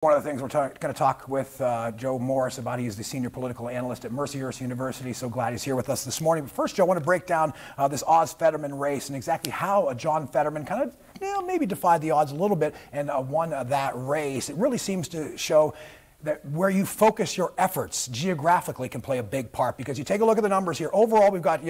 One of the things we're going to talk with Joe Morris about, he is the senior political analyst at Mercyhurst University. So glad he's here with us this morning. But first, Joe, I want to break down this Oz-Fetterman race and exactly how John Fetterman kind of maybe defied the odds a little bit and won that race. It really seems to show that where you focus your efforts geographically can play a big part, because you take a look at the numbers here. Overall, we've got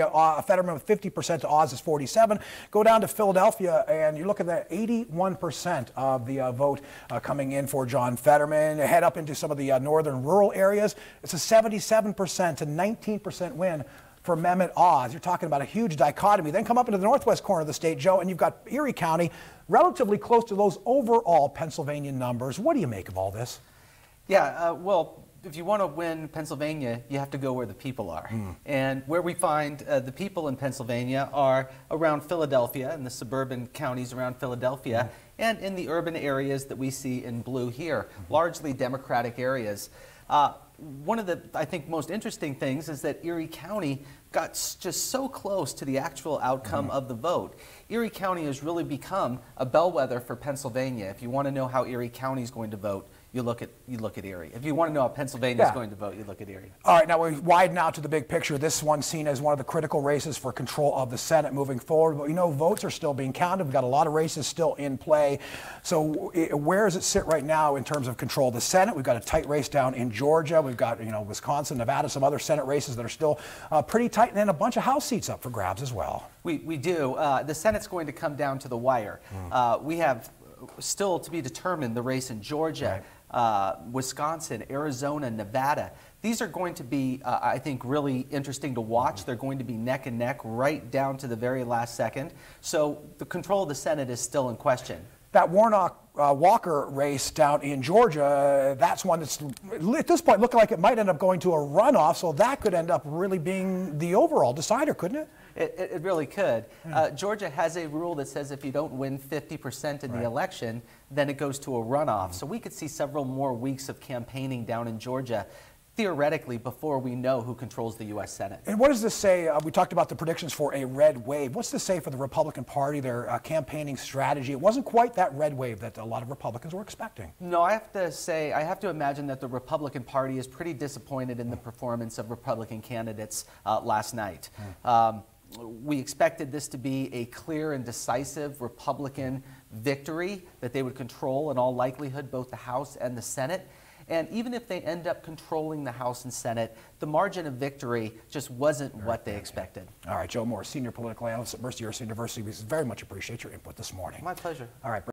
Fetterman with 50% to Oz is 47. Go down to Philadelphia and you look at that, 81% of the vote coming in for John Fetterman. Head up into some of the northern rural areas. It's a 77% to 19% win for Mehmet Oz. You're talking about a huge dichotomy. Then come up into the northwest corner of the state, Joe, and you've got Erie County relatively close to those overall Pennsylvania numbers. What do you make of all this? Yeah, well, if you want to win Pennsylvania, you have to go where the people are. And where we find the people in Pennsylvania are around Philadelphia, in the suburban counties around Philadelphia, and in the urban areas that we see in blue here, largely Democratic areas. One of the, I think, most interesting things is that Erie County got just so close to the actual outcome of the vote. Erie County has really become a bellwether for Pennsylvania. If you want to know how Erie County is going to vote, you look at Erie. If you want to know how Pennsylvania is going to vote, you look at Erie. All right, now we widen out to the big picture. This one's seen as one of the critical races for control of the Senate moving forward. But you know, votes are still being counted. We've got a lot of races still in play. So where does it sit right now in terms of control of the Senate? We've got a tight race down in Georgia. We've got, you know, Wisconsin, Nevada, some other Senate races that are still pretty tight, and then a bunch of House seats up for grabs as well. We do. The Senate's going to come down to the wire. We have still to be determined the race in Georgia. Wisconsin, Arizona, Nevada. These are going to be, I think, really interesting to watch. They're going to be neck and neck right down to the very last second. So the control of the Senate is still in question. That Warnock-Walker race down in Georgia, that's one that's, at this point, looking like it might end up going to a runoff, so that could end up really being the overall decider, couldn't it? It really could. Georgia has a rule that says if you don't win 50% in the election, then it goes to a runoff. So we could see several more weeks of campaigning down in Georgia, theoretically, before we know who controls the U.S. Senate. And what does this say? We talked about the predictions for a red wave. What's this say for the Republican Party, their campaigning strategy? It wasn't quite that red wave that a lot of Republicans were expecting. No, I have to imagine that the Republican Party is pretty disappointed in the performance of Republican candidates last night. We expected this to be a clear and decisive Republican victory, that they would control in all likelihood both the House and the Senate. And even if they end up controlling the House and Senate, the margin of victory just wasn't what they expected. All right, Joe Moore, senior political analyst at Mercyhurst University. We very much appreciate your input this morning. My pleasure. All right.